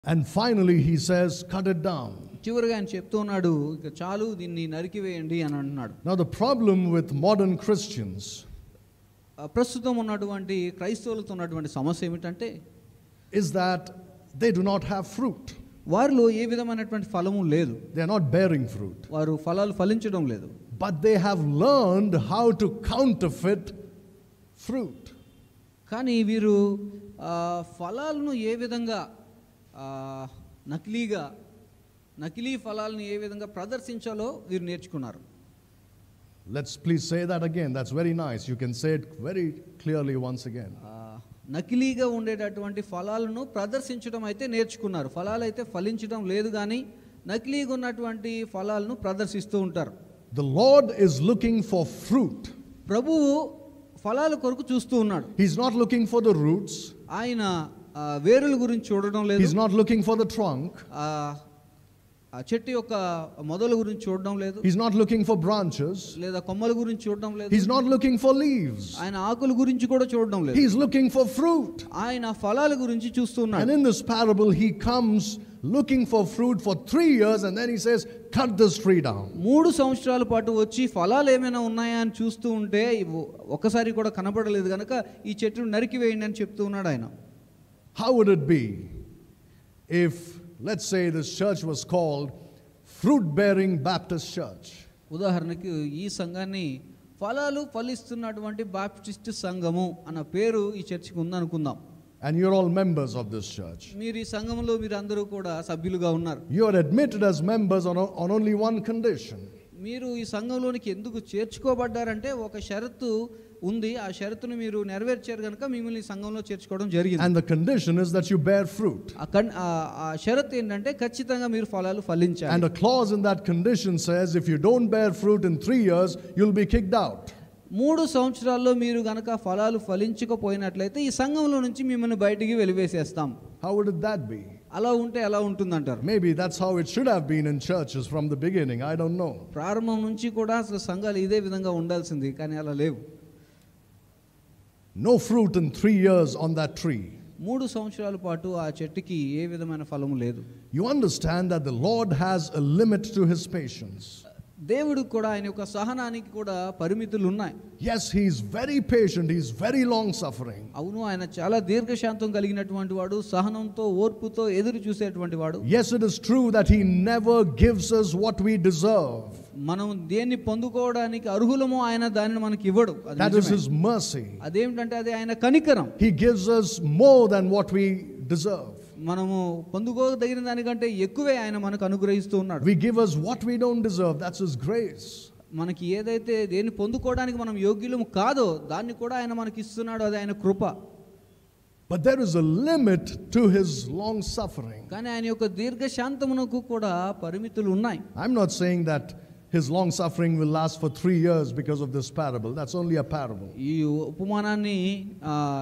And finally he says, cut it down. చివరిగా ఆయన చెప్తూ ఉన్నాడు, ఇక చాలు దీన్ని నరికివేయండి అని అంటున్నాడు. Now the problem with modern Christians ప్రస్తుతం ఉన్నటువంటి క్రైస్తవులతో ఉన్నటువంటి సమస్య ఏమిటంటే is that they do not have fruit. వారిలో ఏ విధమైనటువంటి ఫలము లేదు. They are not bearing fruit. వారు ఫలాలు ఫలించడం లేదు. But they have learned how to counterfeit fruit. కానీ వీరు ఫలాలను ఏ విధంగా నకిలీ ఫలాలను ఏ విధంగా ప్రదర్శించాలో వీరు నేర్చుకున్నారు. Let's please say that again. That's very nice. You can say it very clearly once again. నకిలీగా ఉండేటటువంటి ఫలాలను ప్రదర్శించడం అయితే నేర్చుకున్నారు. ఫలాలు అయితే ఫలించడం లేదు, కానీ నకిలీగా ఉన్నటువంటి ఫలాలను ప్రదర్శిస్తూ ఉంటారు. The Lord is looking for fruit. ప్రభువు ఫలాల కొరకు చూస్తూ ఉన్నాడు. He's not looking for the roots. ఆయన వేరుల గురించి చూడడం లేదు. He's not looking for the trunk. ఆ చెట్టు యొక్క మొదల గురించి చూడడం లేదు. He's not looking for branches. లేదా కొమ్మల గురించి చూడడం లేదు. He's not looking for leaves. ఆయన ఆకుల గురించి కూడా చూడడం లేదు. He's looking for fruit. ఆయన ఫలాల గురించి చూస్తున్నాడు. And in this parable he comes looking for fruit for 3 years and then he says, cut this tree down. 3 సంవత్సరాల పాటు వచ్చి ఫలాలు ఏమైనా ఉన్నాయా అని చూస్తూ ఉంటే ఒక్కసారి కూడా కనబడలేదు కనుక ఈ చెట్టును నరికివేయండి అని చెప్తూ ఉన్నాడు ఆయన. How would it be if, let's say, this church was called Fruit Bearing Baptist Church? ఉదాహరణకి ఈ సంఘాన్ని ఫలాలు ఫలిస్తున్నటువంటి బాప్టిస్ట్ సంఘము అన్న పేరు ఈ చర్చికి ఉందనుకుందాం. And you're all members of this church. మీరు ఈ సంఘంలో మీరు అందరూ కూడా సభ్యులుగా ఉన్నారు. You are admitted as members on only one condition. మీరు ఈ సంఘంలోనికి ఎందుకు చేర్చుకోబడ్డారంటే ఒక షరతు ఉంది. ఆ షరతును మీరు నెరవేర్చారు కనుక మిమ్మల్ని సంఘంలో చేర్చుకోవడం జరిగింది. And the condition is that you bear fruit. ఆ షరతు ఏంటంటే ఖచ్చితంగా మీరు ఫలాలు ఫలించాలి. And a clause in that condition says if you don't bear fruit in 3 years, you'll be kicked out. 3 సంవత్సరాల్లో మీరు గనక ఫలాలు ఫలించకపోయినట్లయితే ఈ సంఘంలో నుంచి మిమ్మల్ని బయటికి వెలివేసేస్తాం. How would that be? అలా ఉంటే ఎలా ఉంటుందంటారు? Maybe that's how it should have been in churches from the beginning. I don't know. ప్రారంభం నుంచి కూడా అసలు సంఘాలు ఇదే విధంగా ఉండాల్సింది, కానీ అలా లేవు. No fruit in 3 years on that tree. 3 సంవత్సరాల పాటు ఆ చెట్టుకి ఏ విధమైన ఫలము లేదు. You understand that the Lord has a limit to his patience. దేవుడు కూడా ఆయన యొక్క సహనానికి కూడా పరిమితులు ఉన్నాయి. Yes, he is very patient. He is very long suffering. అవును, ఆయన చాలా దీర్ఘశాంతం కలిగినటువంటి వాడు, సహనంతో ఓర్పుతో ఎదురు చూసేటువంటి వాడు. Yes, it is true that he never gives us what we deserve. మనం దేన్ని పొందుకోవడానికి అర్హులమో ఆయన దానిని మనకి ఇవ్వడు. That is his mercy. అదేమిటంటే అది ఆయన కనికరం. He gives us more than what we deserve. మనము పొందుకోదగిన దానికంటే ఎక్కువే ఆయన మనకు అనుగ్రహిస్తూ ఉన్నాడు. We give us what we don't deserve. That's his grace. మనకి ఏదైతే దేన్ని పొందుకోవడానికి మనం యోగ్యులము కాదో దాన్ని కూడా ఆయన మనకి ఇస్తున్నాడు. అది ఆయన కృప. But there is a limit to his long suffering. కానీ ఆయన యొక్క దీర్ఘశాంతమునకు కూడా పరిమితులు ఉన్నాయి. I'm not saying that his long suffering will last for 3 years because of this parable. That's only a parable. ఈ ఉపమానాన్ని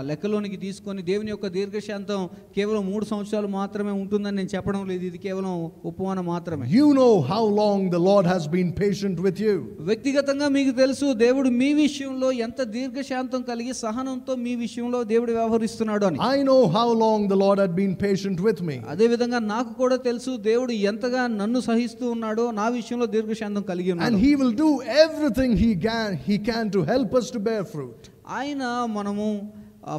లెక్కలోనికి తీసుకొని దేవుని యొక్క దీర్ఘశాంతం కేవలం 3 సంవత్సరాలు మాత్రమే ఉంటుందని నేను చెప్పడం లేదు. ఇది కేవలం ఉపమానం మాత్రమే. You know how long the Lord has been patient with you. వ్యక్తిగతంగా మీకు తెలుసు దేవుడు మీ విషయంలో ఎంత దీర్ఘశాంతం కలిగి సహనంతో మీ విషయంలో దేవుడు వ్యవహరిస్తున్నాడు అని. I know how long the Lord had been patient with me. అదే విధంగా నాకు కూడా తెలుసు దేవుడు ఎంతగా నన్ను సహిస్తూ ఉన్నాడో, నా విషయంలో దీర్ఘశాంతం కలిగి. And he will do everything he can to help us to bear fruit. ఆయన మనము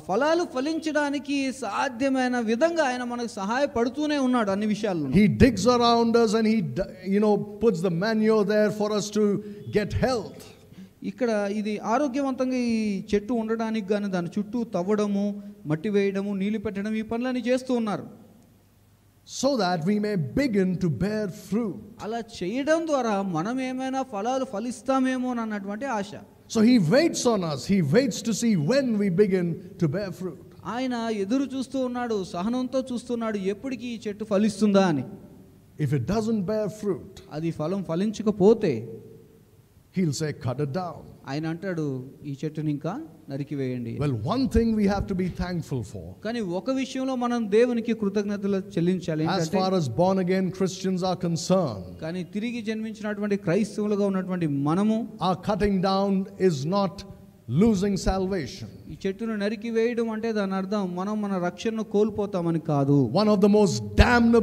ఫలాలు ఫలించడానికి సాధ్యమైన విధంగా ఆయన మనకు సహాయపడుతూనే ఉన్నాడు అన్ని విషయాల్లో. He digs around us and he puts the manure there for us to get health. ఇక్కడ ఇది ఆరోగ్యవంతంగా ఈ చెట్టు ఉండడానికి గాని దాని చుట్టూ తవ్వడము, మట్టి వేయడము, నీళ్లు పెట్టడం, ఈ పనులన్నీ చేస్తూ ఉన్నారు. So that we may begin to bear fruit. అలా చేయడం ద్వారా మనం ఏమైనా ఫలాలు ఫలిస్తామేమో అన్నటువంటి ఆశ. So he waits on us. He waits to see when we begin to bear fruit. ఆయన ఎదురు చూస్తూ ఉన్నాడు, సహనంతో చూస్తున్నాడు, ఎప్పటికీ ఈ చెట్టు ఫలిస్తుందా అని. If it doesn't bear fruit, అది ఫలం ఫలించకపోతే he'll say, cut it down. ఆయన అంటాడు, ఈ చెట్టుని ఇంకా నరికివేయండి. Well, one thing we have to be thankful for. కానీ ఒక విషయంలో మనం దేవునికి కృతజ్ఞతలు చెల్లించాలి. As far as born again Christians are concerned, కానీ తిరిగి జన్మించినటువంటి క్రైస్తవులుగా ఉన్నటువంటి మనము our cutting down is not losing salvation. ఈ చెట్టును నరికి వేయడం అంటే దాని అర్థం మనం మన రక్షణను కోల్పోతామని కాదు. One of the most damnable